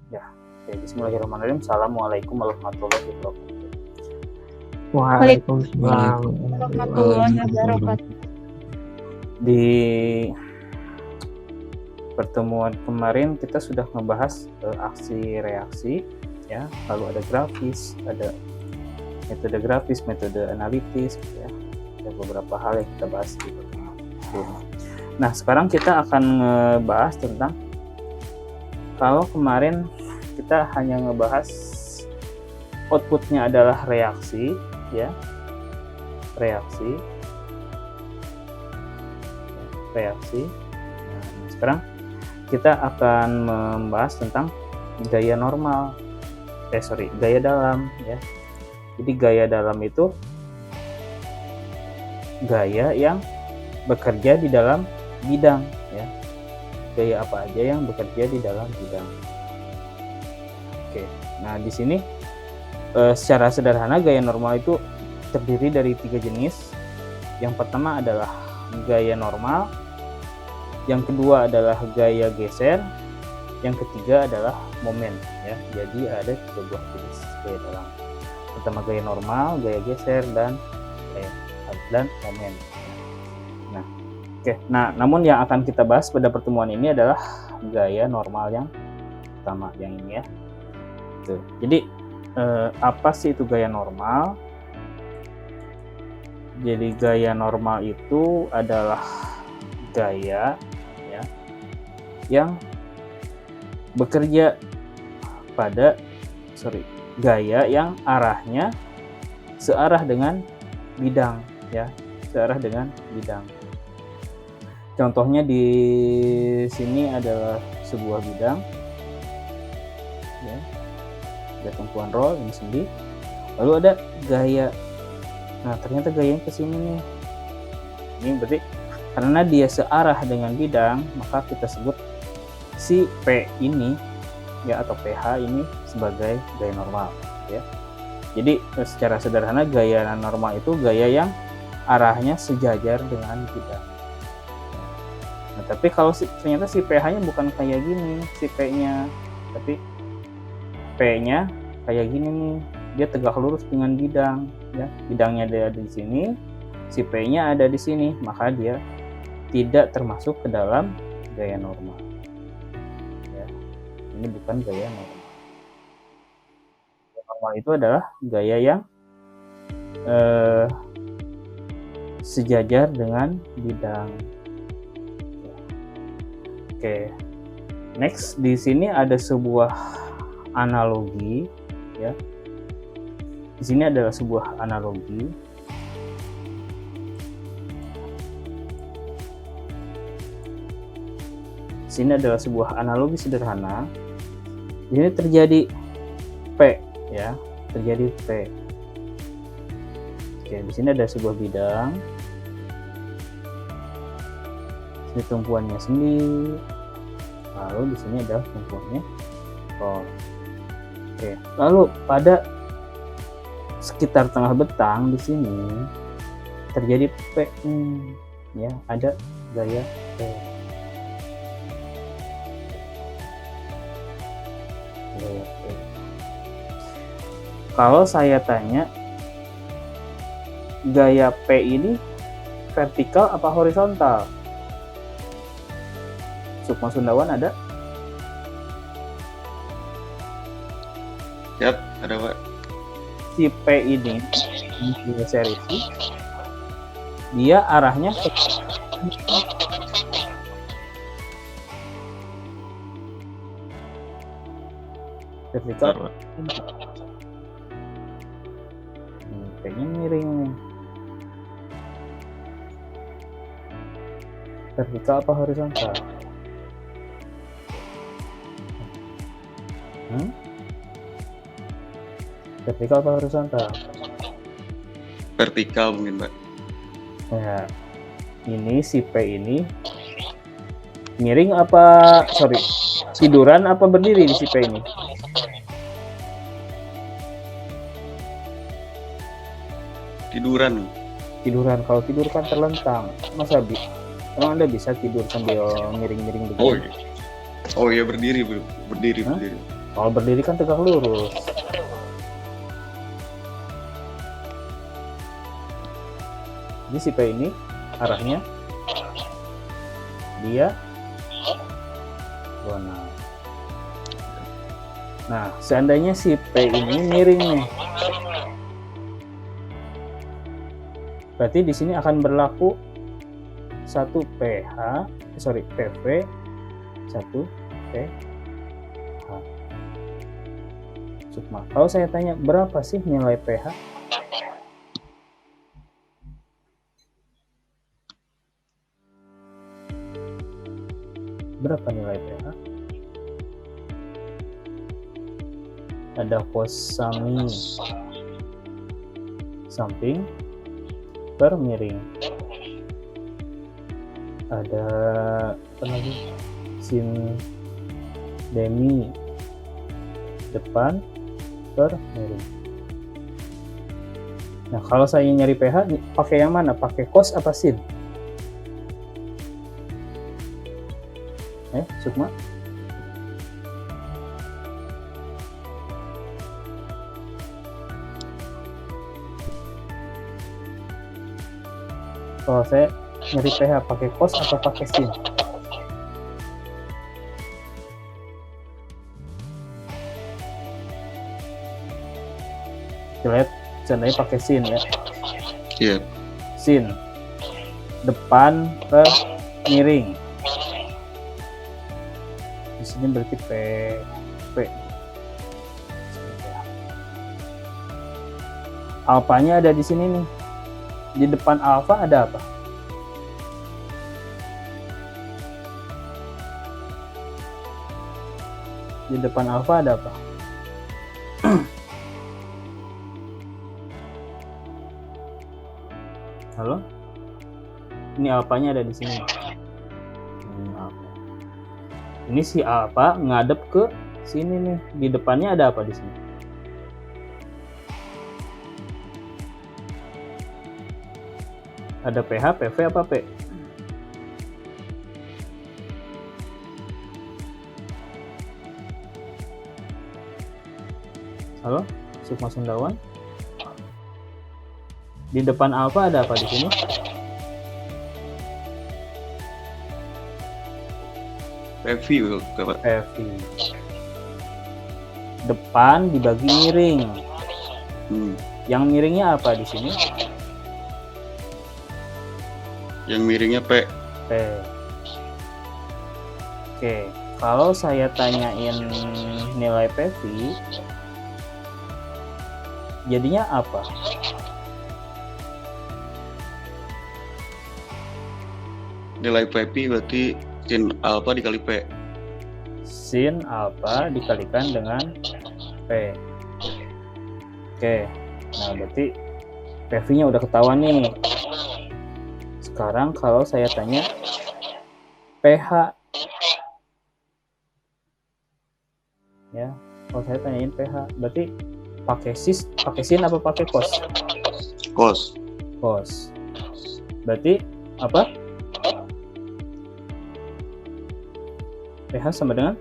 Ya, oke, bismillahirrahmanirrahim. Assalamualaikum warahmatullahi wabarakatuh. Waalaikumsalam. warahmatullahi wabarakatuh. Di pertemuan kemarin kita sudah membahas aksi reaksi, ya. Lalu ada grafis, ada metode grafis, metode analitis, gitu ya. Ada beberapa hal yang kita bahas di pertemuan sebelumnya. Nah, sekarang kita akan ngebahas tentang, kalau kemarin kita hanya ngebahas outputnya adalah reaksi, ya, reaksi. Nah, sekarang kita akan membahas tentang gaya normal, gaya dalam, ya. Jadi gaya dalam itu gaya yang bekerja di dalam bidang, ya. Gaya apa aja yang bekerja di dalam bidang. Oke, nah di sini secara sederhana gaya normal itu terdiri dari 3 jenis. Yang pertama adalah gaya normal, yang kedua adalah gaya geser, yang ketiga adalah momen, ya. Jadi ada 3 buah jenis gaya dalam. Pertama gaya normal, gaya geser, dan momen. Nah, oke. Nah, namun yang akan kita bahas pada pertemuan ini adalah gaya normal yang pertama, yang ini, ya. Tuh. Jadi apa sih itu gaya normal? Jadi gaya normal itu adalah gaya, ya, yang bekerja gaya yang arahnya searah dengan bidang, ya, searah dengan bidang. Contohnya di sini adalah sebuah bidang, ya. Ada tumpuan roll ini sendi, lalu ada gaya. Nah, ternyata gayanya ke sini nih. Ini berarti karena dia searah dengan bidang, maka kita sebut si P ini, ya, atau PH ini sebagai gaya normal, ya. Jadi secara sederhana gaya normal itu gaya yang arahnya sejajar dengan bidang. Nah, tapi kalau ternyata si PH-nya bukan kayak gini, si P-nya, tapi P-nya kayak gini nih, dia tegak lurus dengan bidang, ya. Bidangnya ada di sini, si P-nya ada di sini, maka dia tidak termasuk ke dalam gaya normal, ya. Ini bukan gaya normal. Gaya normal itu adalah gaya yang sejajar dengan bidang. Oke, next di sini ada sebuah analogi, ya. Di sini adalah sebuah analogi. Di sini adalah sebuah analogi sederhana. Di sini terjadi P, ya, terjadi P. Oke, di sini ada sebuah bidang. Ini tumpuannya sendi. Lalu di sini ada tumpuannya roll. Oke, lalu pada sekitar tengah betang di sini terjadi P, ya, ada gaya P. Gaya P. Kalau saya tanya, gaya P ini vertikal apa horizontal? Sukma Sundawan ada? Yap, ada Pak. Si P ini di seri dia arahnya ke vertikal. P-nya miring nih. Vertikal apa horizontal? Vertikal apa horizontal? Vertikal mungkin, Pak. Nah, ini si P ini miring apa, tiduran apa berdiri di si P ini? Tiduran. Kalau tidur kan terlentang. Masa emang Anda bisa tidur sambil miring-miring begini? Oh iya, berdiri. Hah? Kalau berdiri kan tegak lurus. Jadi si P ini arahnya dia diagonal. Nah, seandainya si P ini miring nih, berarti di sini akan berlaku satu PV, satu PH. Sukma, kalau saya tanya berapa sih nilai PH? Berapa nilai PH? Ada cos samping per miring. Ada apa lagi? Sin demi depan per miring. Nah, kalau saya nyari PH pakai yang mana? Pakai cos apa sin? Sukma? Kalau saya nyari PH pakai cos atau pakai sin? Kita lihat seandainya pakai sin ya. Iya. Sin depan per miring. Di sini berarti P. Alfanya ada di sini nih. Di depan alfa ada apa? Di depan alfa ada apa? Halo? Ini alfanya ada di sini. Ini si alfa ngadep ke sini nih. Di depannya ada apa di sini? Ada PH, PV apa P? Halo, Sukma Sundawan. Di depan alfa ada apa di sini? PV Bapak. PV. Depan dibagi miring. Yang miringnya apa di sini? Yang miringnya P. P. Oke, kalau saya tanyain nilai PV, jadinya apa? Nilai PV berarti sin alfa dikali P. Sin alfa dikalikan dengan P. Oke, nah berarti PV-nya udah ketahuan nih. Sekarang kalau saya tanya PH, ya, kalau saya tanyain PH, berarti pakai sin apa pakai cos? Cos. Cos. Berarti apa? PH sama dengan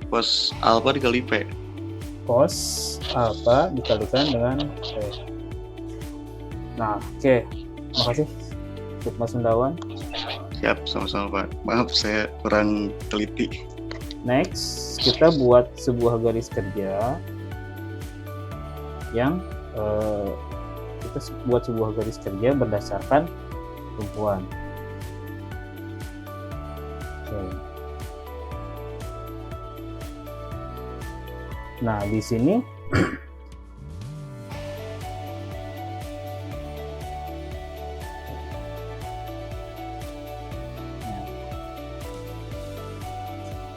Cos alfa dikali P. cos alfa dikalikan dengan P. Nah, oke. Makasih Sukma Sundawan. Siap, sama-sama Pak. Maaf saya kurang teliti. Next, kita buat sebuah garis kerja yang kita buat sebuah garis kerja berdasarkan tumpuan. Oke. Nah, di sini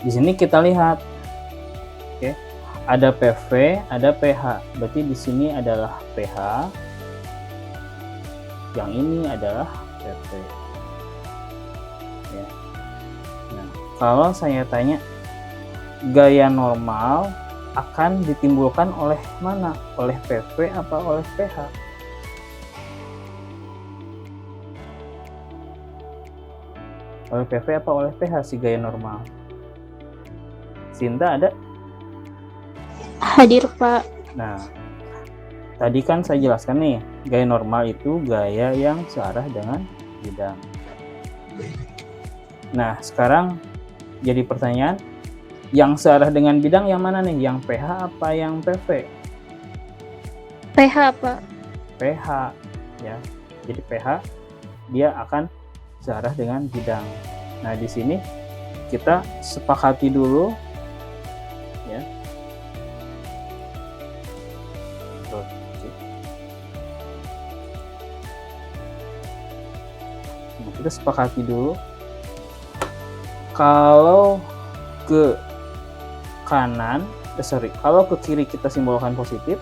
di sini kita lihat, oke, ada PV, ada PH. Berarti di sini adalah PH, yang ini adalah PV. Ya. Nah, kalau saya tanya gaya normal akan ditimbulkan oleh mana? Oleh PV apa oleh PH? Oleh PV apa oleh PH si gaya normal? Sinta ada? Hadir, Pak. Nah, tadi kan saya jelaskan nih, gaya normal itu gaya yang searah dengan bidang. Nah, sekarang jadi pertanyaan, yang searah dengan bidang yang mana nih? Yang PH apa yang PV? PH, Pak. PH, ya. Jadi PH dia akan searah dengan bidang. Nah, di sini kita sepakati dulu, ya. Nah, kita sepakati dulu. Kalau ke kanan, kalau ke kiri kita simbolkan positif,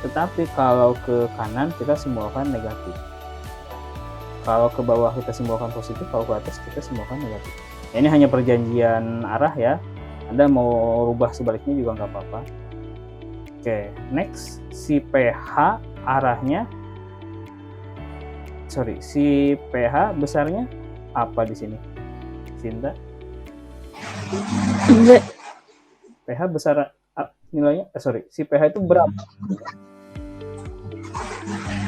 tetapi kalau ke kanan kita simbolkan negatif. Kalau ke bawah kita simbolkan positif, kalau ke atas kita simbolkan negatif. Ya, ini hanya perjanjian arah ya. Anda mau rubah sebaliknya juga nggak apa-apa. Oke, next, si PH arahnya, si PH besarnya apa di sini? Sinta? PH besar nilainya, si PH itu berapa?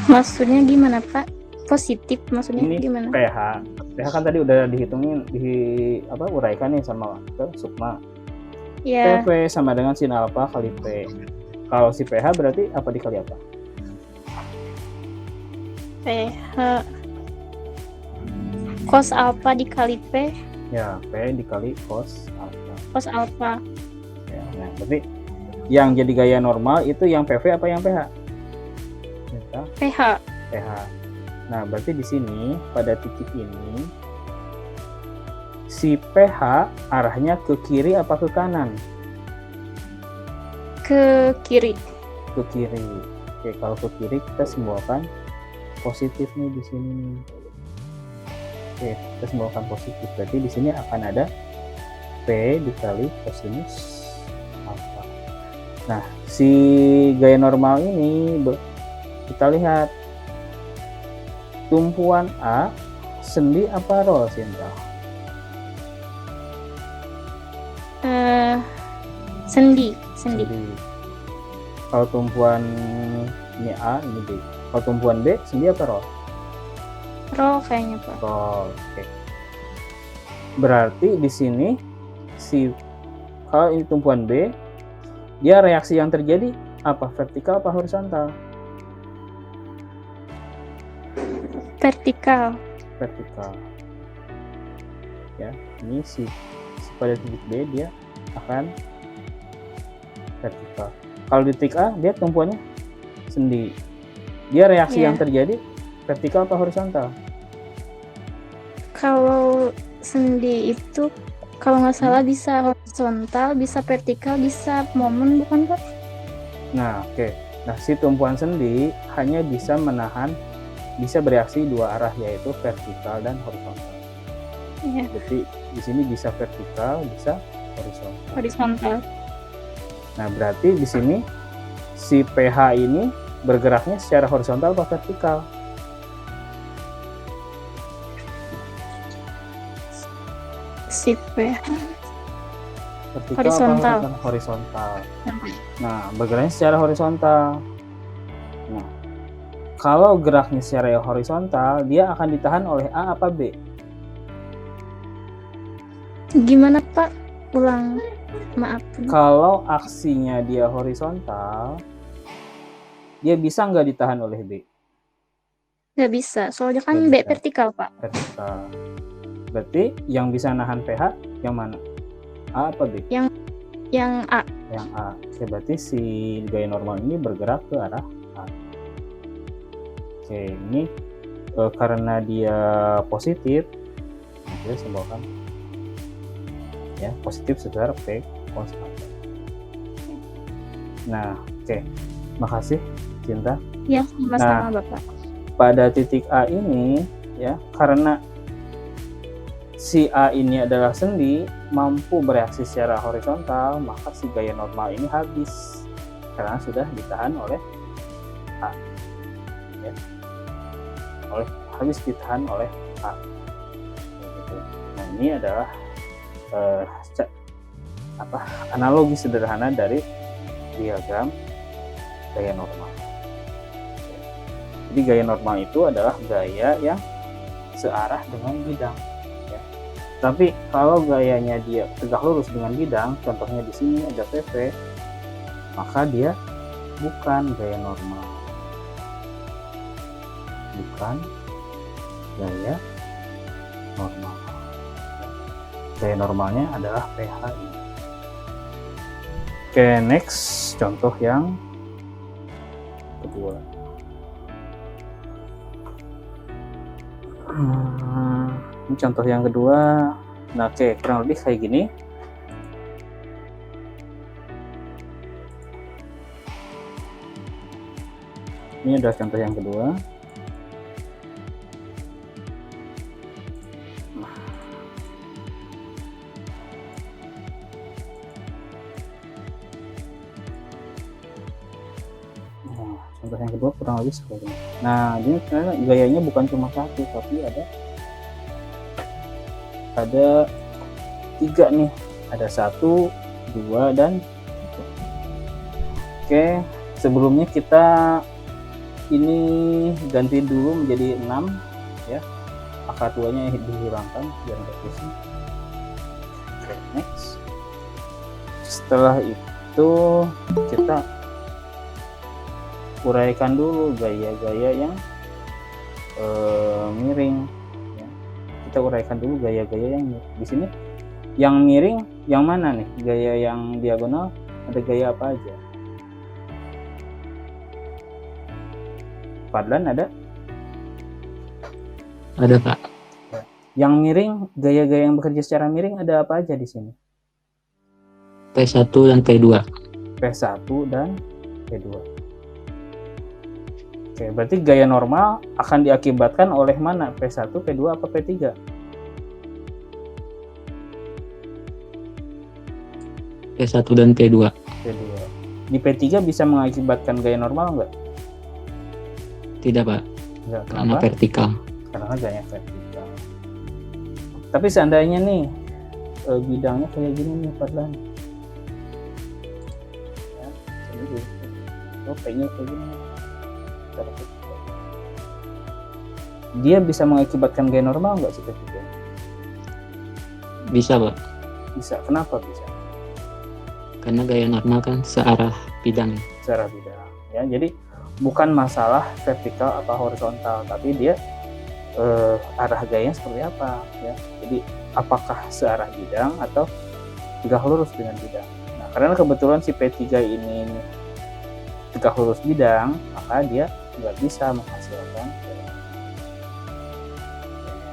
Maksudnya gimana, Pak? Positif maksudnya Ini gimana? PH kan tadi udah dihitungin, uraikan nih sama Sukma. Ya, PV sama dengan sin alpha kali P. Kalau si PH berarti apa dikali apa? PH cos alpha dikali P. Ya, P dikali cos alpha. Cos alpha. Ya, nah, berarti yang jadi gaya normal itu yang PV apa yang PH? PH. PH. Nah, berarti di sini pada titik ini si PH arahnya ke kiri apa ke kanan? Ke kiri. Ke kiri. Oke, kalau ke kiri kita simbolkan positif nih di sini nih. Oke, kita simbolkan positif. Berarti di sini akan ada P dikali kosinus alfa. Nah, si gaya normal ini kita lihat tumpuan A sendi apa rho, Sinta? Sendi. Kalau tumpuan ini A, ini B. Kalau tumpuan B, sendi apa rho? Rho kayaknya, Pak. Rho. Oke. Berarti di sini kalau ini tumpuan B, dia reaksi yang terjadi apa? Vertikal apa horizontal? Vertikal. Ya, ini pada titik B dia akan vertikal. Kalau di titik A dia tumpuannya sendi. Dia reaksi yang terjadi vertikal apa horizontal? Kalau sendi itu kalau nggak salah bisa horizontal, bisa vertikal, bisa momen, bukan, Pak? Nah, oke. Nah, si tumpuan sendi hanya bisa bereaksi dua arah, yaitu vertikal dan horizontal. Iya. Jadi di sini bisa vertikal, bisa Horizontal. Nah, berarti di sini si PH ini bergeraknya secara horizontal atau vertikal? Si PH Vertikal horizontal. Apa horizontal? Nah, bergeraknya secara horizontal. Nah, kalau geraknya secara horizontal, dia akan ditahan oleh A apa B? Gimana, Pak? Ulang, maaf. Kalau aksinya dia horizontal, dia bisa nggak ditahan oleh B? Nggak bisa, soalnya kan Nggak B bisa. vertikal, Pak. Vertikal. Berarti yang bisa nahan PH yang mana? A apa B? Yang A. Yang A. Oke, berarti si gaya normal ini bergerak ke arah A. Oke, ini karena dia positif, kita simbolkan ya positif sebesar P cos alpha. Nah, oke. Makasih, Cinta. Ya, sama-sama, Bapak. Pada titik A ini ya, karena si A ini adalah sendi mampu bereaksi secara horizontal, maka si gaya normal ini habis karena sudah ditahan oleh A. Ya. Habis ditahan oleh A. Gitu. Nah, ini adalah analogi sederhana dari diagram gaya normal. Jadi gaya normal itu adalah gaya yang searah dengan bidang. Ya. Tapi kalau gayanya dia tegak lurus dengan bidang, contohnya di sini ada VV, maka dia bukan gaya normal. Bukan gaya normal. Gaya normalnya adalah PH ini. Oke, next contoh yang kedua. Ini contoh yang kedua. Nah, oke, kurang lebih kayak gini. Ini adalah contoh yang kedua. Contoh yang kedua kurang lebih seperti ini. Nah, ini sebenarnya gayanya bukan cuma satu, tapi ada 3 nih. Ada 1, 2, dan 3. Oke, sebelumnya kita ini ganti dulu menjadi 6 ya. Akar 2-nya dihilangkan biar nggak pusing. Oke, next. Setelah itu kita uraikan dulu gaya-gaya yang miring ya. Kita uraikan dulu gaya-gaya yang miring. Di sini yang miring yang mana nih? Gaya yang diagonal ada gaya apa aja? Fadlan ada? Ada, Pak. Yang miring, gaya-gaya yang bekerja secara miring ada apa aja di sini? P1 dan P2. P1 dan P2. Oke, berarti gaya normal akan diakibatkan oleh mana? P1, P2, apa P3? P1 dan P2. P2. Di P3 bisa mengakibatkan gaya normal nggak? Tidak, Pak. Nggak, Karena kenapa? vertikal. Karena gaya vertikal. Tapi seandainya nih bidangnya kayak gini nih, Fadlan. Ya, jadi P-nya kayak gini. Dia bisa mengakibatkan gaya normal nggak sih P3? Bisa, Pak. Bisa. Kenapa bisa? Karena gaya normal kan searah bidang. Secara bidang. Ya, jadi bukan masalah vertikal atau horizontal, tapi dia arah gayanya seperti apa ya. Jadi apakah searah bidang atau tegak lurus dengan bidang. Nah, karena kebetulan si P3 ini tegak lurus bidang, maka dia nggak bisa menghasilkan.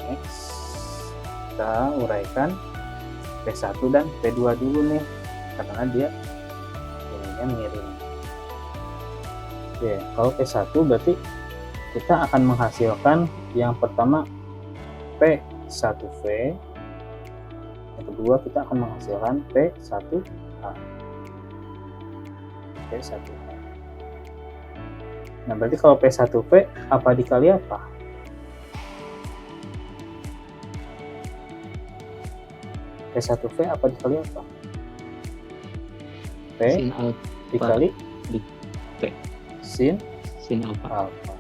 Next, kita uraikan P1 dan P2 dulu nih, karena dia ininya miring. Oke, kalau P1 berarti kita akan menghasilkan yang pertama P1V, yang kedua kita akan menghasilkan P1H. P1H. Nah, berarti kalau P1V apa dikali apa? P1V apa dikali apa? P Sin alpha dikali di P. sin Sin alpha. alfa.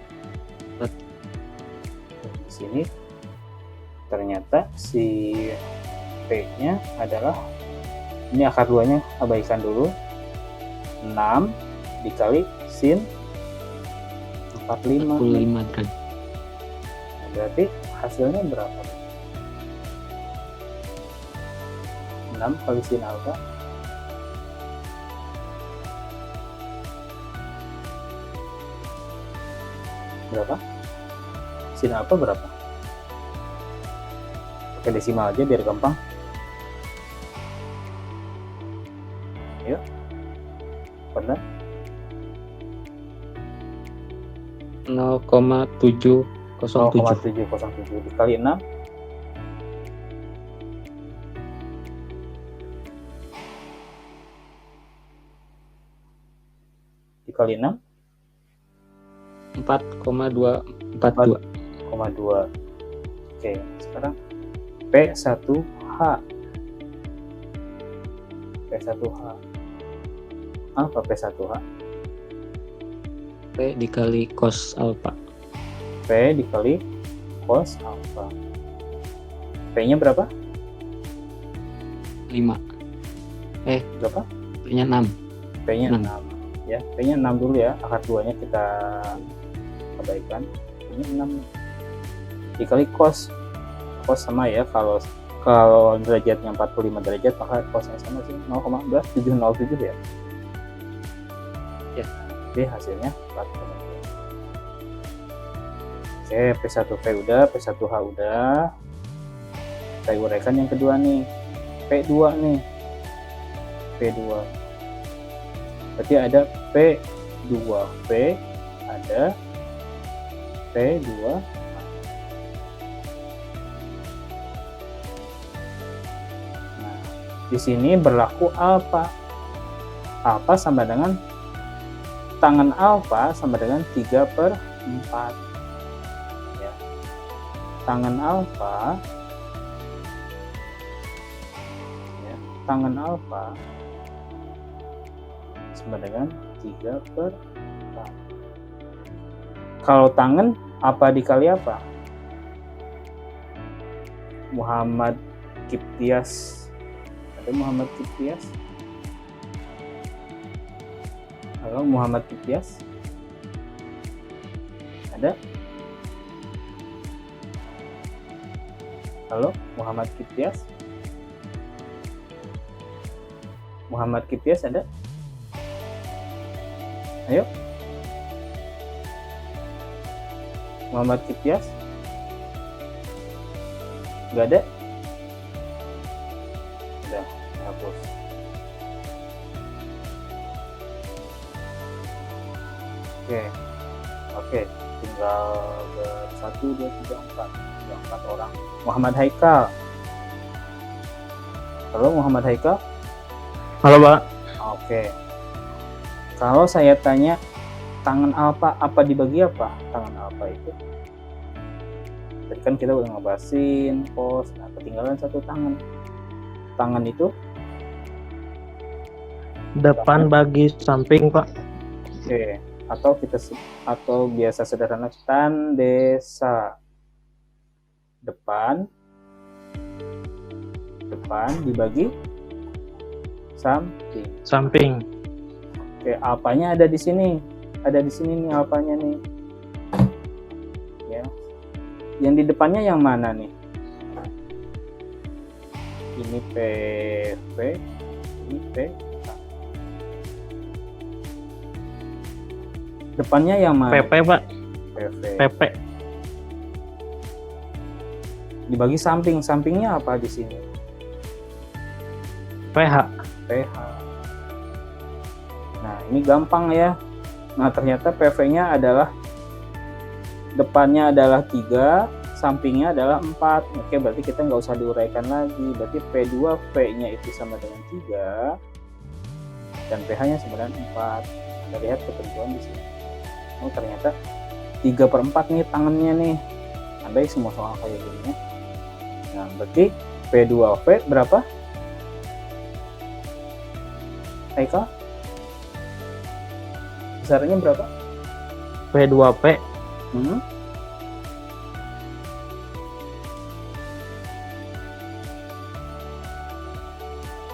Di sini ternyata si P-nya adalah, ini akar 2-nya abaikan dulu, 6 dikali sin 45. 45 derajat. Nah, berarti hasilnya berapa? 6 kali sin alfa berapa? Sin alfa berapa? Pakai desimal aja biar gampang. Yuk, benar? 0,707. 0,707 dikali 6 dikali 6 4,242. 0,2. Oke, sekarang P1H. P1H. Apa P1H? P dikali cos alfa. P dikali cos alfa. P-nya berapa? 5. Berapa? P-nya 6. P-nya 6. 6. Ya, P-nya 6 dulu ya. Akar 2-nya kita abaikan. P-nya 6. Dikali cos. Cos sama ya, kalau derajatnya 45 derajat, maka cosnya sama sih 0,707 ya. Ya. Jadi hasilnya 4,2. Oke, P1P udah, P1H udah. Kita uraikan yang kedua nih. P2 nih. P2. Berarti ada P2P, ada P2. Nah, di sini berlaku alfa. Alfa sama dengan tangan alfa sama dengan 3/4. Ya. Tangan alfa sama dengan 3/4. Kalau tangan apa dikali apa? Muhammad Kiptias. Ada Muhammad Kiptias? Halo Muhammad Kiptias? Ada? Halo Muhammad Kiptias? Muhammad Kiptias ada? Ayo. Muhammad Kiptias? Gak ada? Udah, hapus. Oke. Tinggal ber-1, 2, 3, 4. Tinggal 4 orang. Muhammad Haikal. Halo Muhammad Haikal? Halo, Pak. Oke. Kalau saya tanya tangan alfa apa dibagi apa? Tangan alfa itu. Tadi kan kita udah ngebahasin pos, nah ketinggalan satu tangan. Tangan itu Depan bagi samping, Pak. oke. Atau biasa sederhana tandesa. Depan dibagi Samping. Oke, alfanya ada di sini. Ada di sini nih alfanya nih. Ya. Yang di depannya yang mana nih? Ini PV, ini P. Depannya yang mana? PP, Pak. PV. PP. Dibagi samping. Sampingnya apa di sini? PH. PH. Nah, ini gampang ya. Nah, ternyata PV-nya adalah depannya adalah 3, sampingnya adalah 4. Oke, berarti kita nggak usah diuraikan lagi. Berarti P2V-nya itu sama dengan 3 dan PH-nya sama dengan 4. Kita lihat ketentuan di sini. Oh, ternyata 3/4 nih tangannya nih. Andai semua soal kayak gini. Nah, berarti P2V berapa? Haikal? Besarnya berapa? P2P.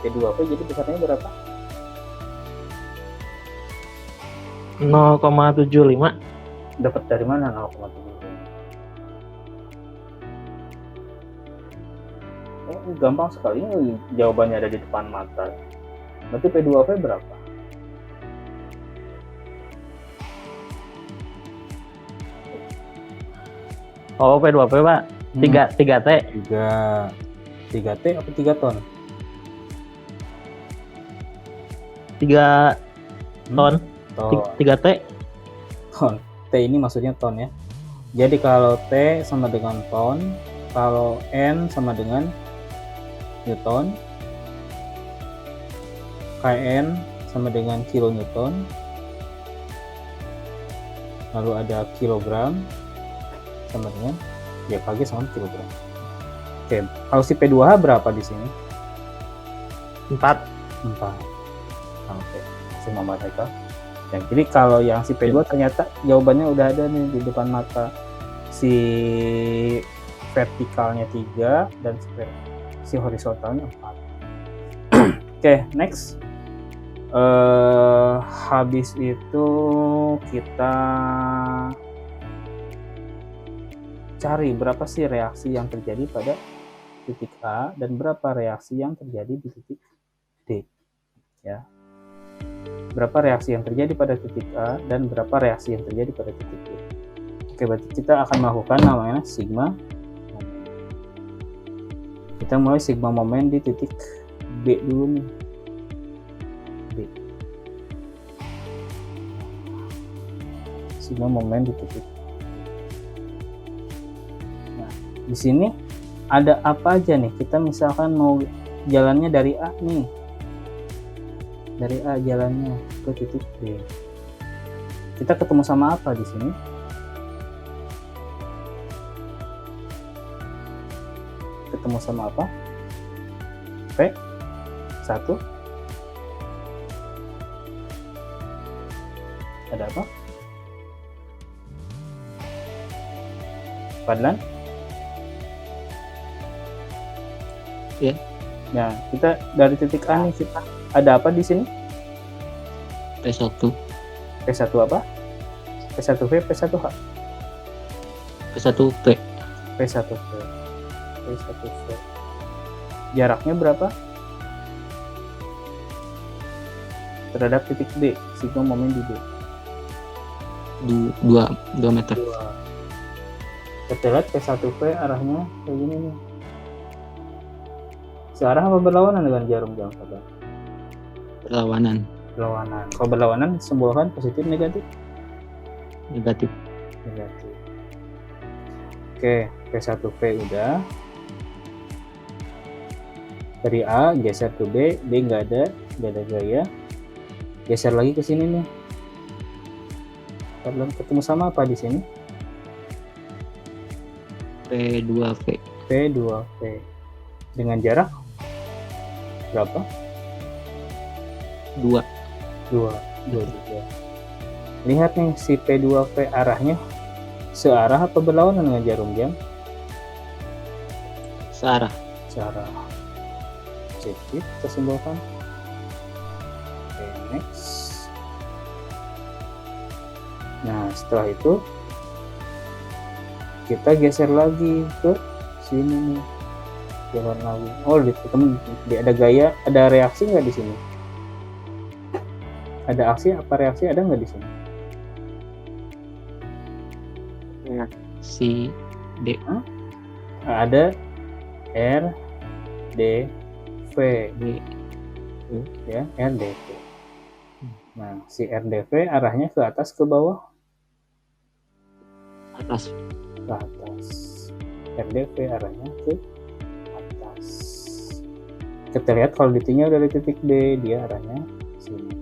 P2P jadi besarnya berapa? 0,75. Dapat dari mana 0,75? Oh, gampang sekali. Jawabannya ada di depan mata. Berarti P2V berapa? Oh, P2P, Pak. 3T. 3T apa 3 ton? 3 ton. Ton. 3T. Ton. T ini maksudnya ton ya. Jadi kalau T sama dengan ton, kalau N sama dengan Newton, KN sama dengan kilonewton, lalu ada kilogram sama dengan kg sama kilogram. Oke, kalau si P2H berapa di sini? 4. 4. Oke, masih memadai. Dan jadi kalau yang si P2 ternyata jawabannya udah ada nih di depan mata. Si vertikalnya 3 dan si horizontalnya 4. Oke, next. Habis itu kita cari berapa sih reaksi yang terjadi pada titik A dan berapa reaksi yang terjadi di titik D. Ya. Berapa reaksi yang terjadi pada titik A dan berapa reaksi yang terjadi pada titik B. Oke, berarti kita akan melakukan namanya sigma momen. Kita mulai sigma momen di titik B dulu nih. B. Sigma momen di titik. Nah, di sini ada apa aja nih? Kita misalkan mau jalannya dari A nih. Dari A jalannya ke titik B. Kita ketemu sama apa di sini? Ketemu sama apa? P1. Ada apa? Fadlan? Ya. Nah, kita dari titik A nih, kita ada apa di sini? P1. P1 apa? P1V, P1H. P1P. P1V. P1V. Jaraknya berapa? Terhadap titik B, sigma momen di B. 2 meter. 2. Kita lihat P1V arahnya kayak gini nih. Searah apa berlawanan dengan jarum jam? Perlawanan. Berlawanan. Kalau berlawanan simbolkan positif negatif? Negatif. Negatif. Oke, P1V udah. Dari A geser ke B, B nggak ada gaya. Geser lagi ke sini nih. Belum ketemu sama apa di sini? P2V. P2V. Dengan jarak berapa? 2. 2 juga. Lihat nih si P2V arahnya searah apa berlawanan dengan jarum jam? Searah. Searah. Jadi kita simbolkan. Oke, next. Nah, setelah itu kita geser lagi ke sini nih. Jalan lagi. Oh, teman, ada gaya, ada reaksi nggak di sini? Ada aksi apa reaksi ada nggak di sini? Si D. Ada R, D, V, D. ya, RDV. Nah, si RDV arahnya ke atas ke bawah? Atas. Ke atas. RDV arahnya ke atas. Kita lihat kalau titiknya dari titik B, dia arahnya sini.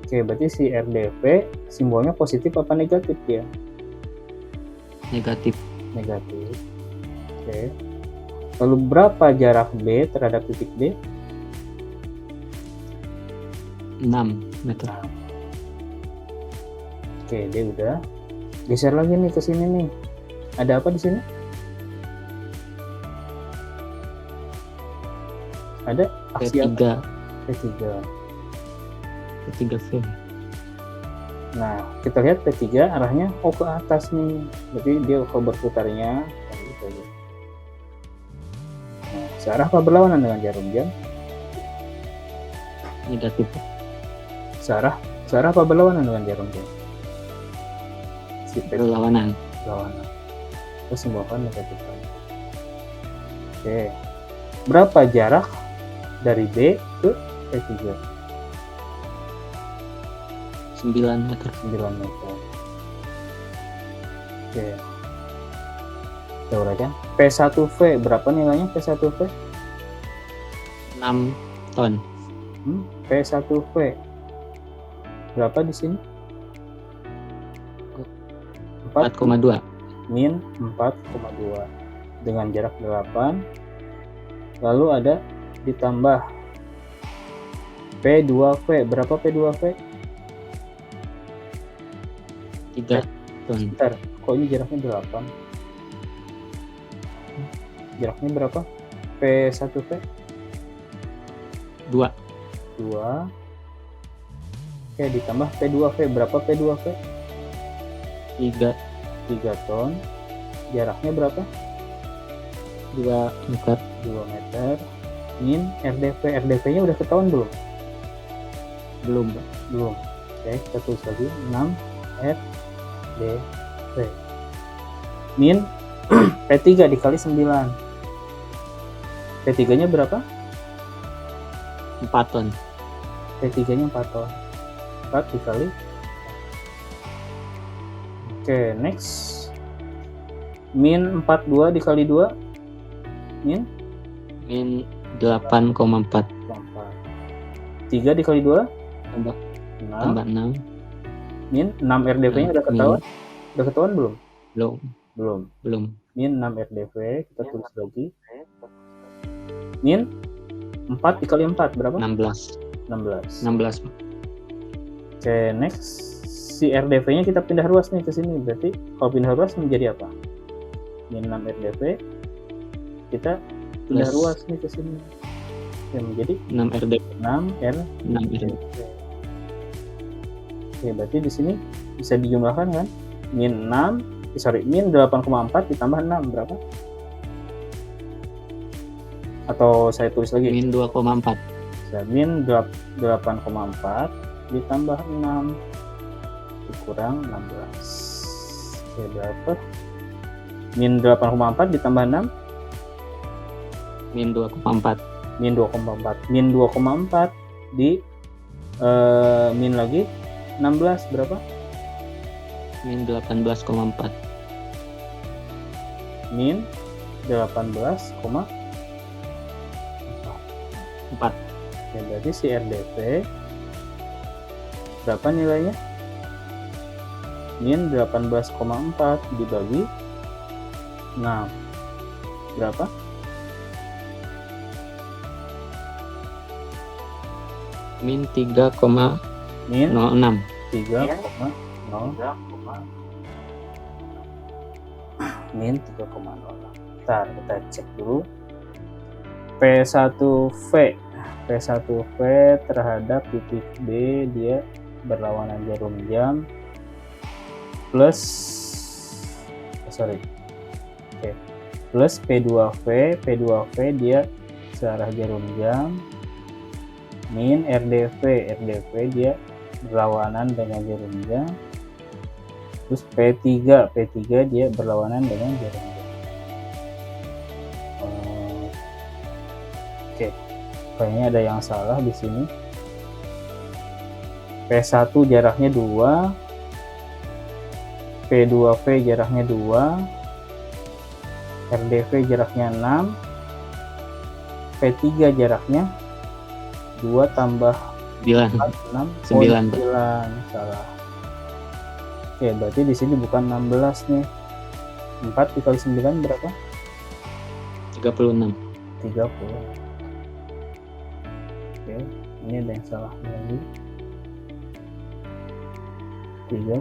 Oke, berarti si RDV simbolnya positif apa negatif dia? Negatif. Negatif. Oke. Lalu berapa jarak B terhadap titik D? 6 meter. Oke, dia udah. Geser lagi nih ke sini nih. Ada apa di sini? Ada aksi P3. apa? P3. P3V. Nah, kita lihat P3 arahnya ke atas nih. Berarti dia berputarnya kayak gitu aja. Nah, searah apa berlawanan dengan jarum jam? Negatif. Searah apa berlawanan dengan jarum jam? Si P3 Perlawanan. berlawanan. Kita simbolkan negatif. Oke. Berapa jarak dari B ke P3? 9 meter. 9 meter. Oke. Kita uraikan. P1V berapa nilainya P1V? 6 ton. P1V berapa di sini? 4,2. Min 4,2 dengan jarak 8. Lalu ada ditambah P2V. Berapa P2V? 3 ton. Bentar, kok ini jaraknya 8? Jaraknya berapa? P1V? 2 2. Oke, ditambah P2V. Berapa P2V? 3 3 ton. Jaraknya berapa? 2 meter. 2 meter. Min RDV. RDV-nya udah ketahuan belum? Belum. Belum. Oke, kita tulis lagi 6 RDV. Min P3 dikali 9. P3-nya berapa? 4 ton. P3-nya 4 ton. 4 dikali. Oke, next. Min 42 dikali 2. Min Min 8,4 3 dikali 2 tambah 6. 6. Min 6 RDV-nya udah ketahuan? Udah ketahuan belum? Belum. Belum. Min 6 RDV, kita tulis lagi. Min 4 dikali 4 berapa? 16. 16. Oke, next. Si RDV-nya kita pindah ruas nih ke sini. Berarti kalau pindah ruas menjadi apa? Min 6 RDV kita pindah Plus. ruas nih ke sini. Yang menjadi 6 RDP. 6 RDV. 6 RDP. Oke, berarti di sini bisa dijumlahkan kan? Min 8,4 ditambah 6 berapa? Atau saya tulis lagi? Min 2,4. Min 8,4 ditambah 6 dikurang 16. Oke, berapa? Min 8,4 ditambah 6 Min 2,4. min 2,4. Min 2,4 di min lagi 16 berapa? Min 18,4. Min 18,4. 4. Ya, berarti si RDV berapa nilainya? Min 18,4 dibagi 6 berapa? Min 3,06. Min 3,0 min 3,0. Bentar, kita cek dulu. P1V terhadap titik B dia berlawanan jarum jam plus plus P2V dia searah jarum jam min RDV dia berlawanan dengan jarum jam terus P3 dia berlawanan dengan jarum jam. Oke, kayaknya ada yang salah di sini. P1 jaraknya 2, P2V jaraknya 2, RDV jaraknya 6, P3 jaraknya 2 tambah 9. 6, 9. salah. Oke, berarti di sini bukan 16 nih. 4 dikali 9 berapa? 36. 30. Oke, ini ada yang salah lagi. 30.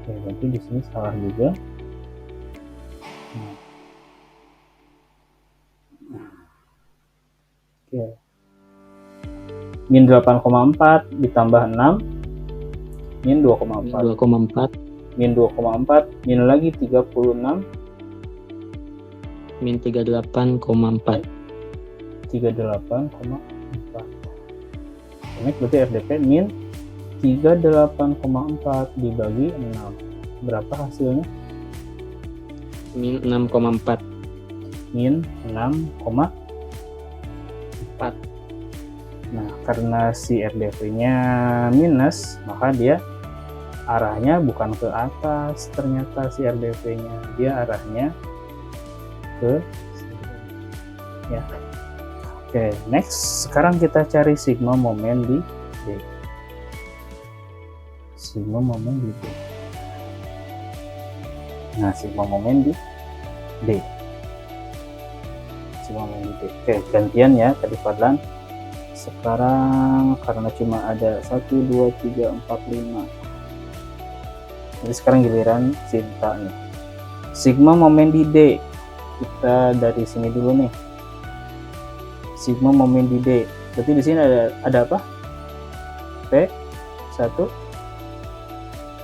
Oke, berarti di sini salah juga. Oke. Min 8,4 ditambah 6 min 2,4. 2,4. Min 2,4 min lagi 36 Min 38,4. 38,4. Ini berarti RDP min 38,4 dibagi 6 berapa hasilnya? Min 6,4. Min 6,4. Nah, karena si RDV-nya minus, maka dia arahnya bukan ke atas. Ternyata si RDV-nya dia arahnya ke sini. Ya. Oke, next. Sekarang kita cari sigma momen di D. Sigma momen di D. Nah, sigma momen di D. sigma momen di D. Oke, gantian ya tadi Fadlan. Sekarang karena cuma ada 1, 2, 3, 4, 5. Jadi sekarang giliran Sinta nih. Sigma momen di D. Kita dari sini dulu nih. Sigma momen di D. Berarti di sini ada apa? P1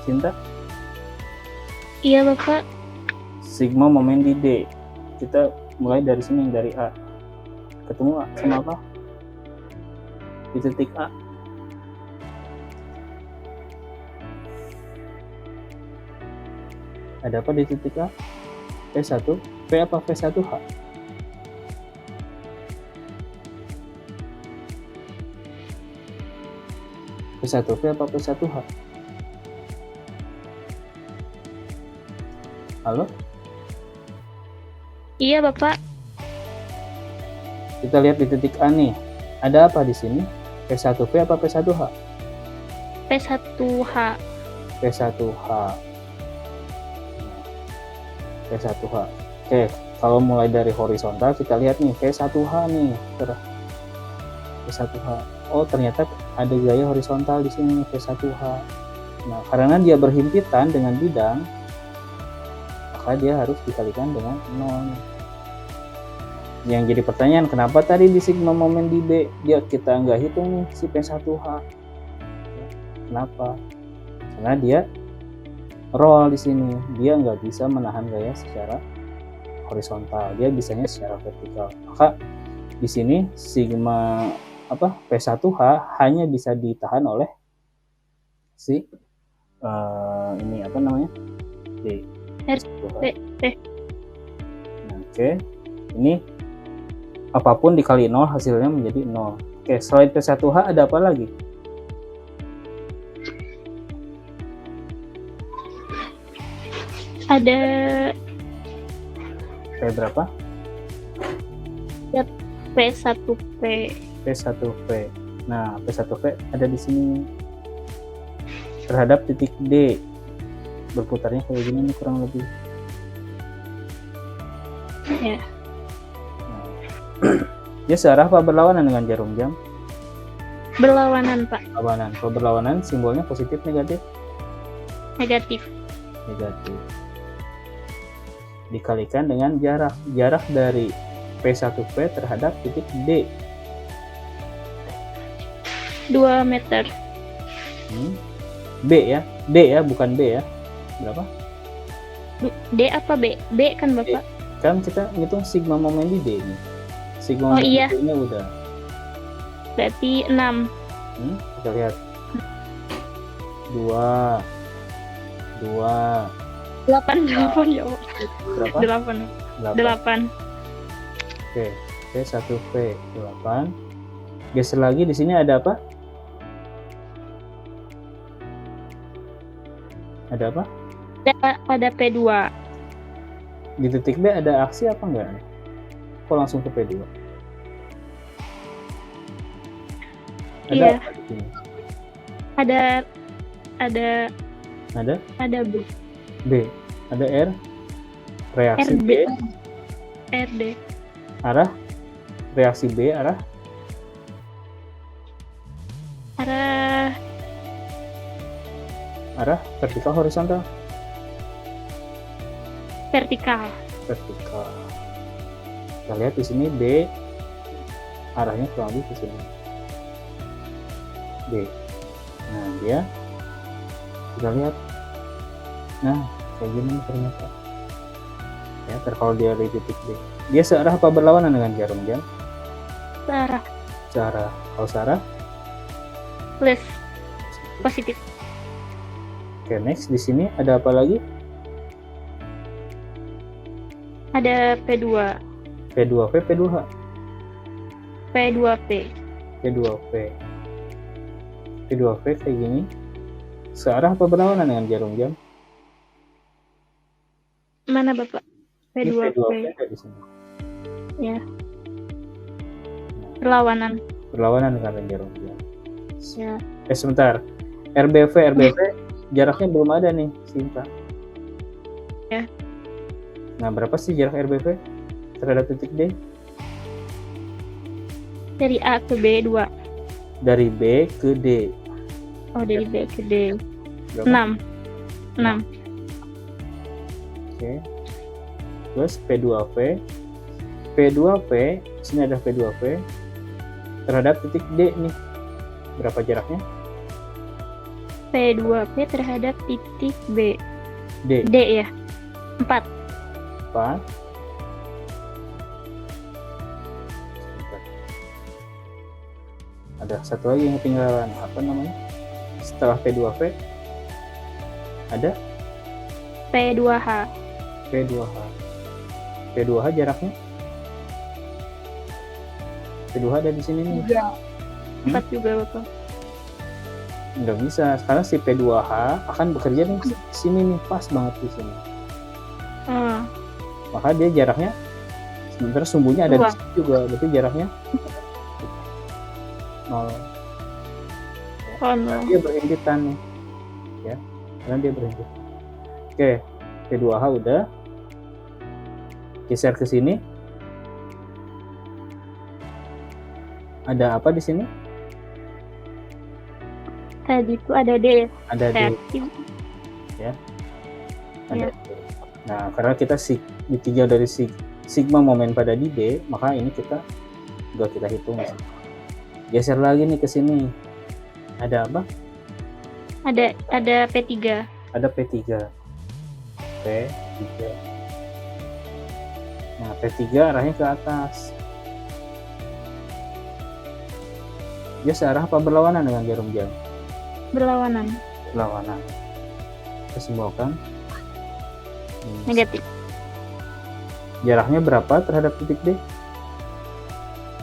Sinta. Iya Bapak. Sigma momen di D. Kita mulai dari sini, dari A. Ketemu sama apa? Di titik A. Ada apa di titik A? P1. P apa P1H? P1P apa P1H? Halo? Iya Bapak. Kita lihat di titik A nih. Ada apa di sini? P1P apa P1H? P1H. P1H. P1H. Oke, kalau mulai dari horizontal kita lihat nih P1H nih. P1H. Oh, ternyata ada gaya horizontal di sini P1H. Nah, karena dia berhimpitan dengan bidang, maka dia harus dikalikan dengan 0 nih. Yang jadi pertanyaan, kenapa tadi di sigma momen di B kita nggak hitung nih si P1H? Kenapa? Karena dia roll di sini, dia nggak bisa menahan gaya secara horizontal, dia bisanya secara vertikal. Maka di sini sigma P1H hanya bisa ditahan oleh si ini apa namanya? D. P. Oke, ini apapun dikali 0 hasilnya menjadi 0. Oke, selain P1H ada apa lagi? Ada P berapa? P1P. P1P. Nah, P1P ada di sini terhadap titik D. Berputarnya kayak gini nih kurang lebih. Ya. Dia searah apa berlawanan dengan jarum jam? Berlawanan Pak. Berlawanan. Kalau berlawanan simbolnya positif, negatif? Negatif. Negatif. Dikalikan dengan jarak dari P1P terhadap titik D. 2 meter. B ya, D ya, bukan B ya. Berapa? D apa B? B kan Bapak? Kan kita ngitung sigma momen di D nih. Sigma momen iya. di D-nya udah. Berarti 6. Kita lihat. 2 8 ya Pak. berapa? 8. Oke, P1P 8. Geser lagi di sini ada apa? Ada apa? Ada P2. Di titik B ada aksi apa enggak? Kok langsung ke P2? Ada Iya. apa di sini? Ada B. Ada R. Reaksi RD. B. RD. Arah. Reaksi B arah. Arah vertikal horizontal. Vertikal. Vertikal. Kita lihat di sini B arahnya kurang lebih ke sini. B. Nah, dia kita lihat. Nah, kayak gini ternyata. Ya, kalau dia di titik B. Dia searah apa berlawanan dengan jarum jam? Searah. Searah. Kalau searah? Plus. Positif. Oke, next di sini ada apa lagi? Ada P2. P2V, P2H. P2P. P2V. P2V kayak gini. Searah apa berlawanan dengan jarum jam? Mana Bapak? Ini P2P. P2V di sini. Ya. Berlawanan. Berlawanan dengan jarum jam. Ya. Sebentar. RBV jaraknya belum ada nih, Sinta. Ya. Nah, berapa sih jarak RBV terhadap titik D? Dari A ke B 2. Dari B ke D. Oh, dari B ke D. Berapa? 6. Oke. Terus P2V. P2V, sini ada P2V terhadap titik D nih. Berapa jaraknya? P2P terhadap titik B. D. D ya. 4. 4. Ada satu lagi yang ketinggalan. Apa namanya? Setelah P2V ada P2H. P2H. P2H jaraknya? P2H ada di sini nih. 4 juga Bapak. Nggak bisa. Sekarang si P2H akan bekerja nih di sini nih, pas banget di sini. Oh, Maka dia jaraknya, sementara sumbunya ada di Dua. sini juga, berarti jaraknya 0. oh no. Dia berhimpitan nih, ya, karena dia berhimpitan. Oke, P2H udah. Geser ke sini. Ada apa di sini? Tadi itu ada D. Ada D. Reaktif. Ada Ya. D. Nah, karena kita ditinjau dari sigma momen pada di D, maka ini kita hitung. Geser lagi nih ke sini. Ada apa? Ada P3. Ada P3. P3. Nah, P3 arahnya ke atas. Dia searah apa berlawanan dengan jarum jam? Berlawanan. Berlawanan. Kita simbolkan. Negatif. Jaraknya berapa terhadap titik D?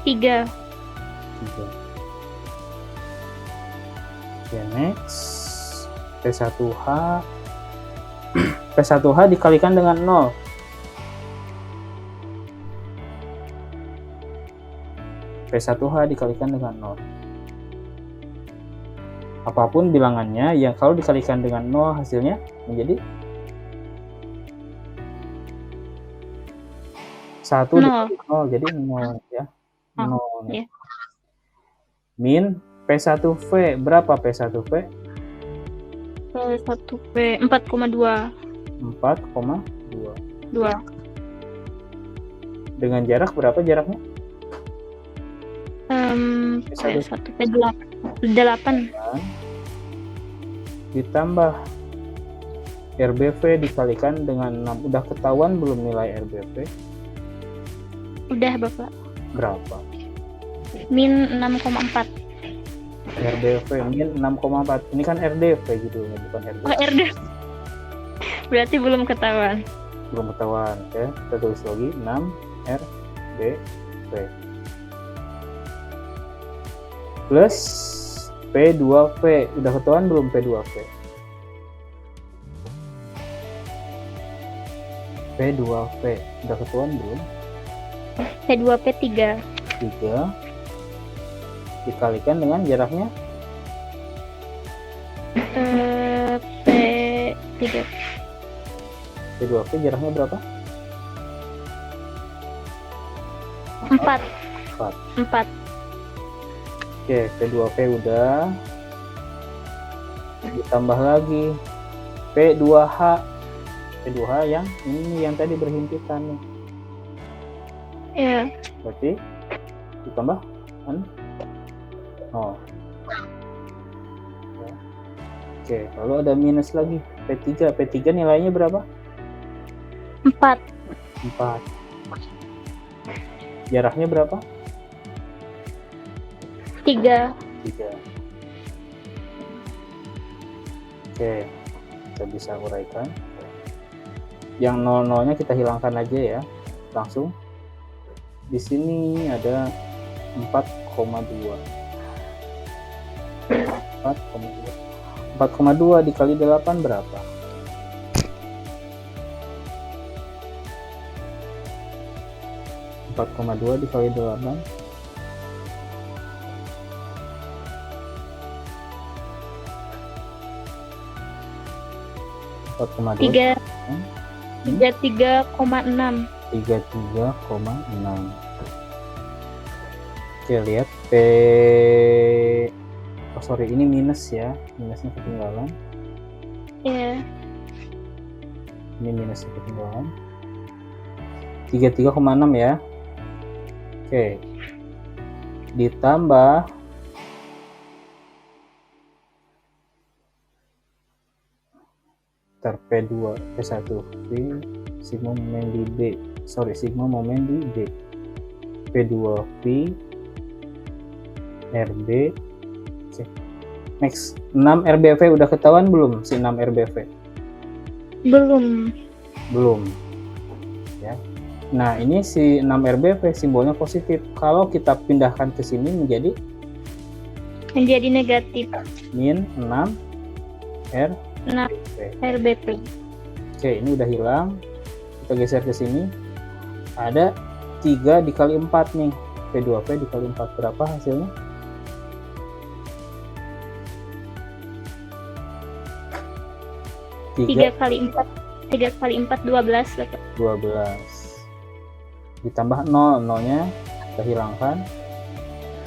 3. 3. Oke, next. P1H. P1H dikalikan dengan 0. P1H dikalikan dengan 0. Apapun bilangannya, yang kalau dikalikan dengan 0 hasilnya menjadi 1 dikali 0, jadi 0 ya. 0. iya. Min P1V, berapa P1V? P1P 4,2. 4,2. 2. Dengan jarak berapa jaraknya? P1P 8. Ditambah RBV dikalikan dengan 6. Udah ketahuan belum nilai RBV? Udah Bapak. Berapa? Min 6,4. RBV min 6,4. Ini kan RDV gitu, bukan RBV. Oh, RD. Berarti belum ketahuan. Belum ketahuan. Oke, kita tulis lagi 6 RBV. Plus P2V. Udah ketahuan belum P2V? P2V. Udah ketahuan belum? P2P 3. 3 dikalikan dengan jaraknya P3. P2V jaraknya berapa? 4. 4. Oke, P2V udah. Ditambah lagi P2H. P2H yang ini yang tadi berhimpitan nih. Ya. Berarti ditambah kan? Oh. Ya. Oke, lalu ada minus lagi P3. P3 nilainya berapa? 4. 4. Jaraknya berapa? 3. 3. Oke, kita bisa uraikan. Yang 0-0-nya kita hilangkan aja ya, langsung. Di sini ada 4,2. 4,2 dikali 8 berapa? 4,2 dikali 8 4,2 3. 33,6. 33,6. Oke, lihat P. Oh sorry, ini minus ya, minusnya ketinggalan. Ya. Ini minusnya ketinggalan. 33,6 ya. Oke. Ditambah P2, P1, P sigma momen di B. Sorry, sigma momen di B. P2 P RB. Oke. Next, 6 RBV udah ketahuan belum si 6 RBV? Belum. Ya. Nah, ini si 6 RBV simbolnya positif. Kalau kita pindahkan ke sini menjadi negatif. min 6 6 RBP. Oke, ini udah hilang. Kita geser ke sini. Ada 3 dikali 4 nih. P2P dikali 4 berapa hasilnya? 3 kali 4 12 Bapak. 12 ditambah 0, 0-nya kita hilangkan,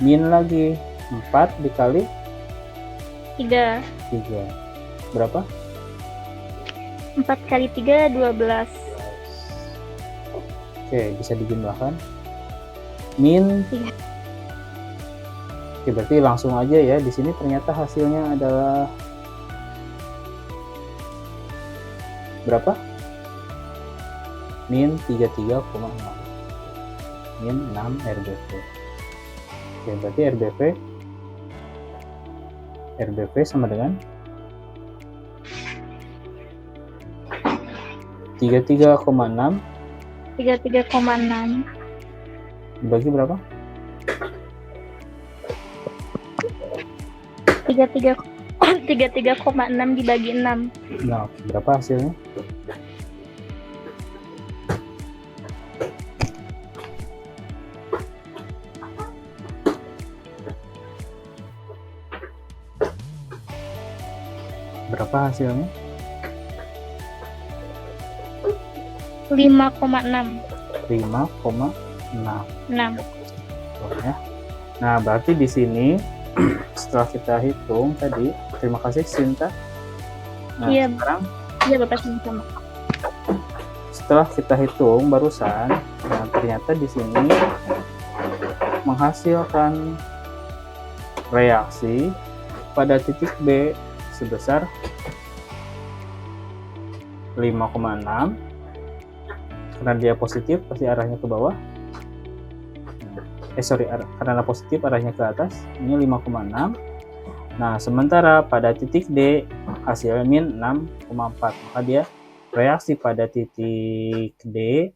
min lagi 4 dikali 3 berapa? 4 kali 3 12. Oke, bisa dijumlahkan min. Iya. Oke, berarti langsung aja ya, di sini ternyata hasilnya adalah berapa? Min 33,6, min 6 RBV. Oke, berarti RBV sama dengan 33,6 dibagi berapa? 33,6 dibagi 6. Nah, berapa hasilnya? Berapa hasilnya? 5,6. 5,6 ya. Nah, berarti di sini setelah kita hitung tadi, terima kasih Sinta. Nah, Iya. sekarang Iya Bapak, sama-sama. setelah kita hitung barusan, nah ternyata di sini menghasilkan reaksi pada titik B sebesar 5,6. Karena dia positif pasti arahnya ke bawah. Karena positif arahnya ke atas, ini 5,6. Nah, sementara pada titik D hasilnya min 6,4, maka dia reaksi pada titik D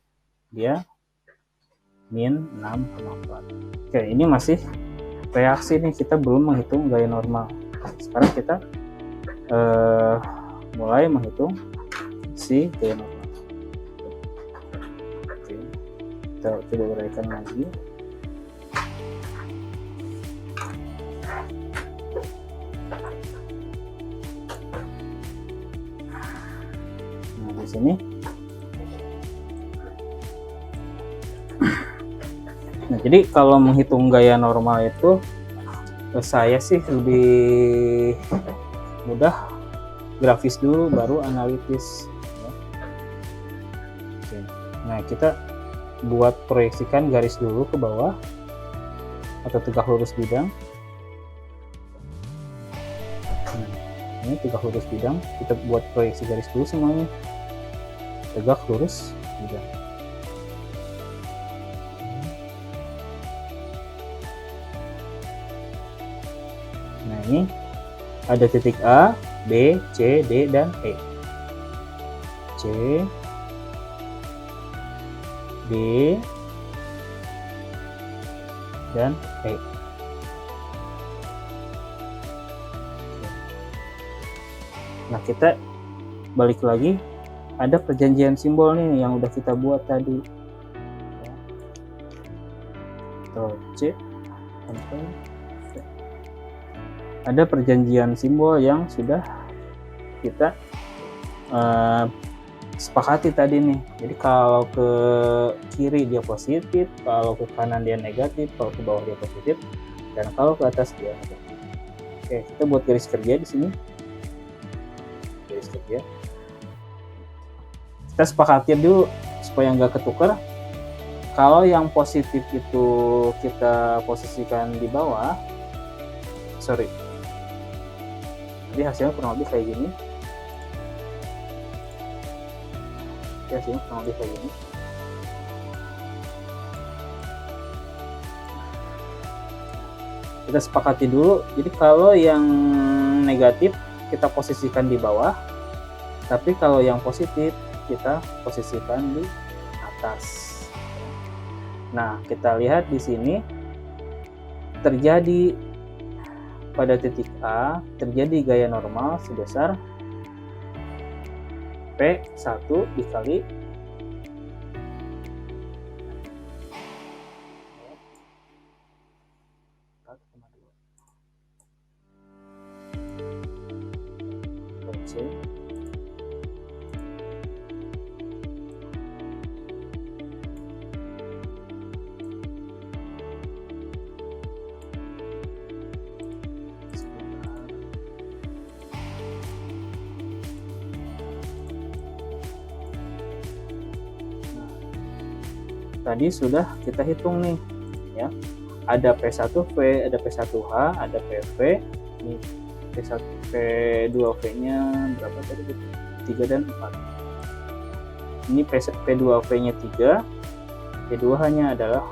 dia min 6,4. Oke, ini masih reaksi nih, kita belum menghitung gaya normal. Sekarang kita mulai menghitung si gaya normal. Oke, kita coba uraikan lagi. Di sini. Nah, jadi kalau menghitung gaya normal itu saya sih lebih mudah grafis dulu baru analitis ya. Oke. Nah, kita buat proyeksikan garis dulu ke bawah atau tegak lurus bidang. Ini tegak lurus bidang, kita buat proyeksi garis dulu semuanya. Tegak lurus bidang. Nah, ini ada titik A, B, C, D, dan E. C, D, dan E. Nah, kita balik lagi, ada perjanjian simbol nih yang udah kita buat tadi. C, ada perjanjian simbol yang sudah kita sepakati tadi nih. Jadi kalau ke kiri dia positif, kalau ke kanan dia negatif, kalau ke bawah dia positif, dan kalau ke atas dia negatif. Oke, kita buat garis kerja di sini. Garis kerja. Kita sepakatin dulu supaya nggak ketukar. Kalau yang positif itu kita posisikan di bawah, jadi hasilnya kurang lebih kayak gini. Hasilnya kurang lebih kayak gini. Kita sepakati dulu. Jadi kalau yang negatif kita posisikan di bawah, tapi kalau yang positif kita posisikan di atas. Nah, kita lihat di sini terjadi pada titik A terjadi gaya normal sebesar P1 dikali tadi sudah kita hitung nih ya, ada P1V, ada P1H, ada PV, ini P1 P2V nya berapa tadi, 3 dan 4. Ini P2V nya 3, P2H nya adalah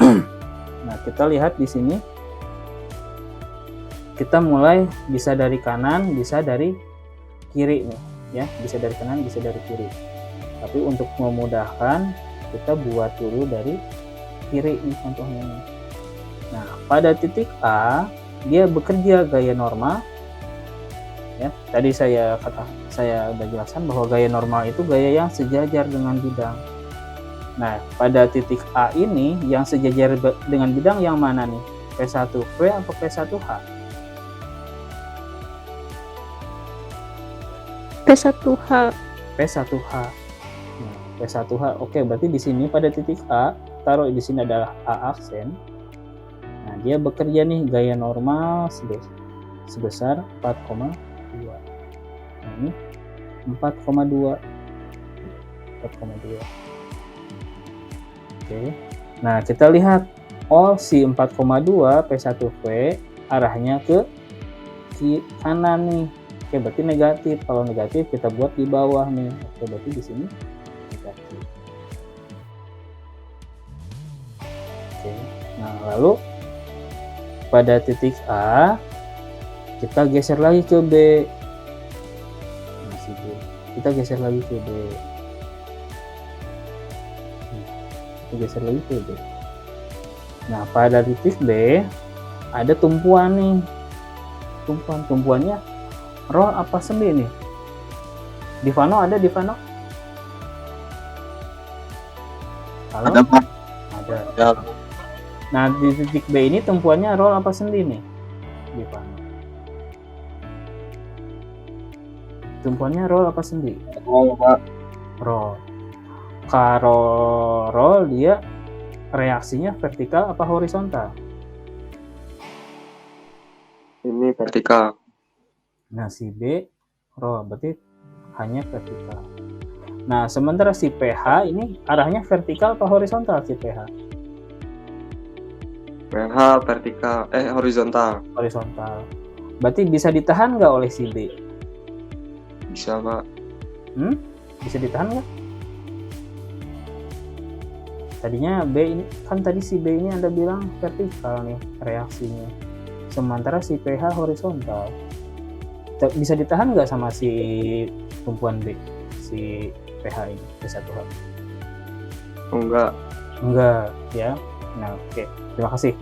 4. Nah, kita lihat di sini kita mulai bisa dari kanan, bisa dari kiri nih ya, bisa dari kanan, bisa dari kiri. Tapi untuk memudahkan kita buat dulu dari kiri nih contohnya nih. Nah, pada titik A dia bekerja gaya normal ya. Tadi saya udah jelaskan bahwa gaya normal itu gaya yang sejajar dengan bidang. Nah, pada titik A ini yang sejajar dengan bidang yang mana nih? P1V atau P1H? P1H. P1H. Nah, P1H. Oke, berarti di sini pada titik A, taruh di sini adalah A aksen. Nah, dia bekerja nih gaya normal sebesar 4,2. Nah, ini 4,2. Oke. Nah, kita lihat si 4,2 P1V arahnya ke kanan nih. Oke, berarti negatif. Kalau negatif kita buat di bawah nih. Oke, berarti di sini negatif. Oke. Nah, lalu pada titik A kita geser lagi ke B. Masih B. Kita geser lagi ke B. Kita geser lagi ke B. Nah, pada titik B ada tumpuan nih. Tumpuannya roll apa sendi nih? Divano ada Divano? Halo? Ada, Pak. Ada. Ya, Nah, di titik B ini tumpuannya roll apa sendi nih? Divano. Tumpuannya roll apa sendi? oh, Pak. Roll. Kalau roll dia reaksinya vertikal apa horizontal? Ini vertikal. Nah, si B roll berarti hanya vertikal. Nah, sementara si PH ini arahnya vertikal atau horizontal si PH? PH vertikal, horizontal. Horizontal. Berarti bisa ditahan nggak oleh si B? Bisa, Pak. Bisa ditahan nggak? Tadinya B ini, kan tadi si B ini Anda bilang vertikal nih reaksinya. Sementara si PH horizontal. Bisa ditahan nggak sama si tumpuan B, si PH ini, P1H? Enggak. Enggak, ya. Nah, oke. Terima kasih.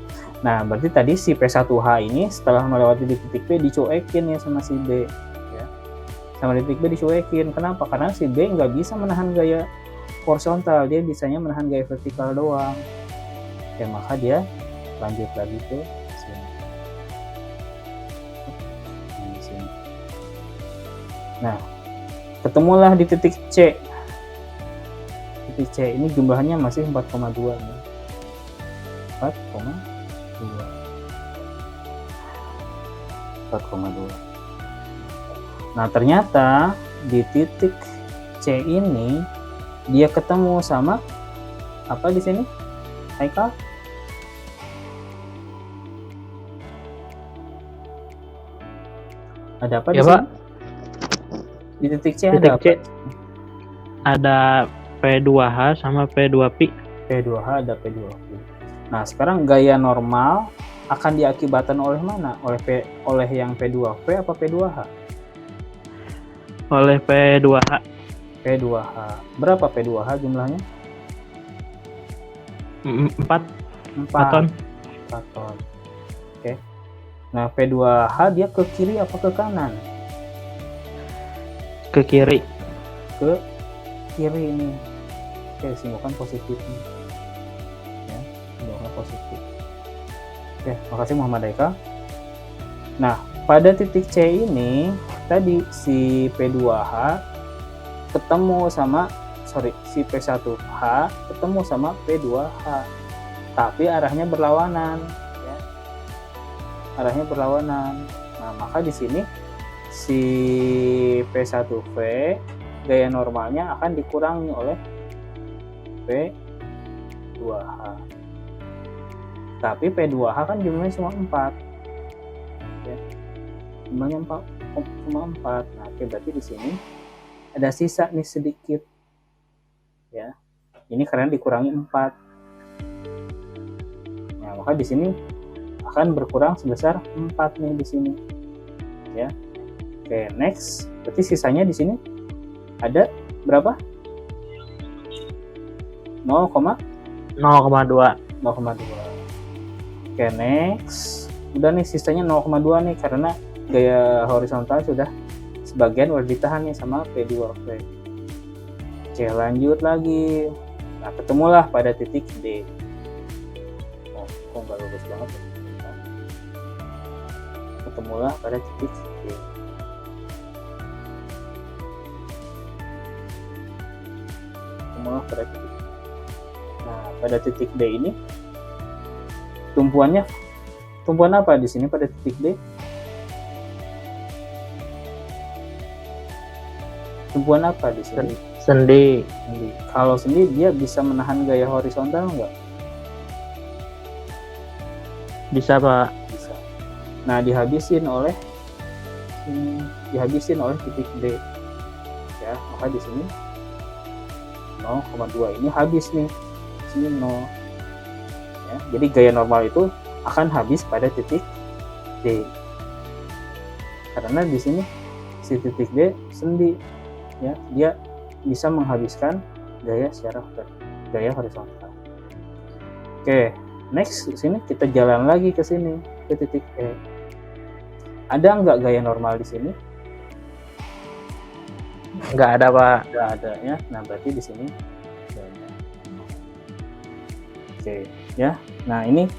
Nah, berarti tadi si P1H ini setelah melewati di titik B dicuekin ya sama si B. Ya. Sama di titik B dicuekin. Kenapa? Karena si B nggak bisa menahan gaya horizontal. Dia bisanya menahan gaya vertikal doang. Ya, maka dia lanjut lagi ke sini. Nah, ketemulah di titik C. Titik C ini jumlahnya masih 4,2 nih. 4,2. Nah, ternyata di titik C ini dia ketemu sama apa di sini? Haikal? Ada apa di Ya, sini? Pak. Di titik C Titik ada apa? C. Ada P2H sama P2Pi. P2H ada P2P. Nah, sekarang gaya normal akan diakibatkan oleh mana? Oleh yang P2P apa P2H? Oleh P2H. P2H. Berapa P2H jumlahnya? 4 4 ton. 4 ton. Oke. Nah, P2H dia ke kiri apa ke kanan? Ke kiri. Ke kiri ini. Oke, simbolkan positif nih. Ya, simbolkan positif. Oke, makasih Muhammad Eka. Nah, pada titik C ini tadi si P2H ketemu sama si P1H ketemu sama P2H, tapi arahnya berlawanan ya. Arahnya berlawanan. Nah, maka di sini si P1V gaya normalnya akan dikurangi oleh P2H. Tapi P2H kan jumlahnya cuma 4. Ya. Jumlahnya 4, cuma 4. Nah, oke, berarti di sini ada sisa nih sedikit. Ya. Ini karena dikurangi 4. Nah, maka di sini akan berkurang sebesar 4 nih di sini. Ya. Oke, next. Berarti sisanya di sini ada berapa? 0,2. 0,2. Oke, next. Udah nih sisanya 0,2 nih karena gaya horizontal sudah sebagian udah ditahan nih sama P2V. Oke, lanjut lagi. Nah, ketemulah pada titik D. Oh, kok nggak lurus banget ya? Ketemulah pada titik D. Ketemulah pada titik D. Nah, pada titik D ini tumpuan apa di sini pada titik D? Tumpuan apa di sini? Sendi. Sendi. Kalau sendi dia bisa menahan gaya horizontal nggak? Bisa, Pak. Bisa. Nah, dihabisin oleh titik D. Ya, maka di sini 0,2 ini habis nih. Sini 0. Ya, jadi gaya normal itu akan habis pada titik D. Karena di sini si titik D sendi. Ya, dia bisa menghabiskan gaya secara gaya horizontal. Oke, next sini kita jalan lagi ke sini ke titik E. Ada nggak gaya normal di sini? Nggak ada, Pak. Nggak ada ya. Nah, berarti di sini gayanya. Oke, ya. Nah, ini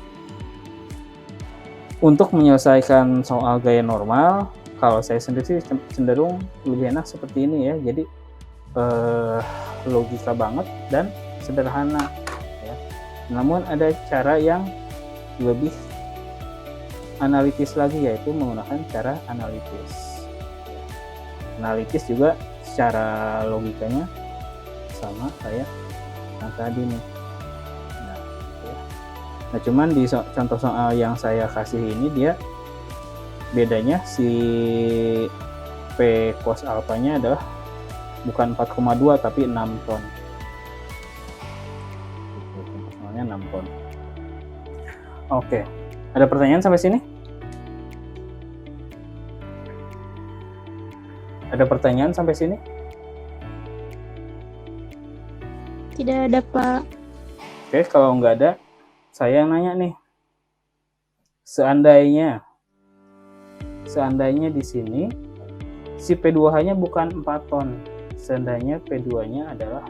untuk menyelesaikan soal gaya normal, kalau saya sendiri cenderung lebih enak seperti ini ya. Jadi logika banget dan sederhana ya. Namun ada cara yang lebih analitis lagi, yaitu menggunakan cara analitis. Analitis juga secara logikanya sama kayak yang tadi nih. Nah, gitu ya. Nah, cuman di contoh soal yang saya kasih ini dia bedanya si P cos alpanya adalah bukan 4,2 tapi 6 ton. Soalnya 6 ton. Oke. Ada pertanyaan sampai sini? Ada pertanyaan sampai sini? Tidak ada, Pak. Oke, kalau nggak ada, saya yang nanya nih. Seandainya di sini si P2H-nya bukan 4 ton. Seandainya P2-nya adalah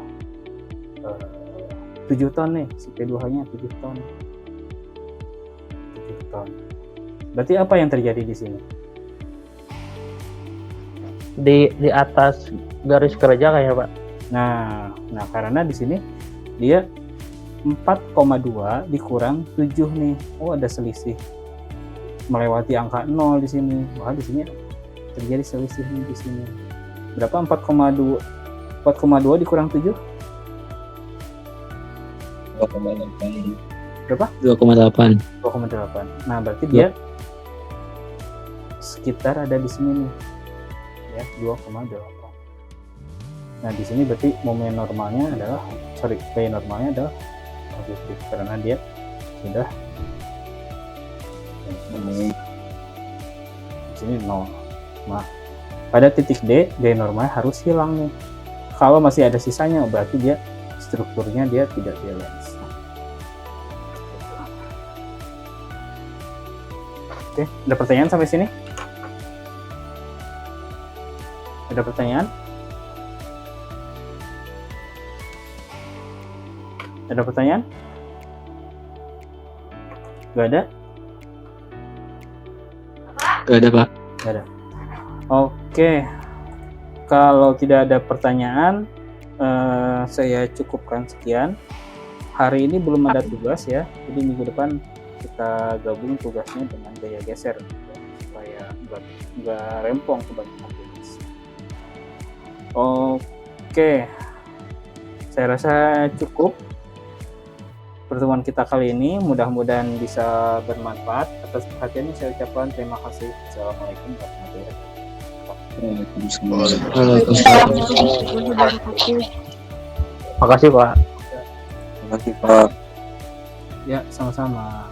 7 ton nih, si P2H-nya 7 ton. 7 ton. Berarti apa yang terjadi di sini? Di atas garis kerja kayaknya Pak. Nah, karena di sini dia 4,2 dikurang 7 nih. Oh, ada selisih. Melewati angka 0 di sini. Wah, di sini terjadi selisih nih di sini. Berapa? 4,2 dikurang 7? 2,8. Berapa? 2,8. 2,8. Nah, berarti dia sekitar ada di sini nih. Ya, 2,8. Nah, di sini berarti momen normalnya adalah P normalnya adalah positif karena dia sudah di sini 0. Nah, pada titik D normalnya harus hilang nih. Kalau masih ada sisanya berarti dia strukturnya dia tidak balance. Oke, ada pertanyaan sampai sini? Ada pertanyaan? Ada pertanyaan? Gak ada? Gak ada Pak. Gak ada. Oke, kalau tidak ada pertanyaan, saya cukupkan sekian. Hari ini belum ada tugas ya, jadi minggu depan kita gabung tugasnya dengan gaya geser supaya nggak rempong kebanyakan tugas. Oke, saya rasa cukup pertemuan kita kali ini. Mudah-mudahan bisa bermanfaat. Atas perhatiannya saya ucapkan terima kasih. Assalamualaikum warahmatullahi wabarakatuh. Waalaikumsalam. Makasih Pak. Terima kasih Pak. Ya, sama-sama.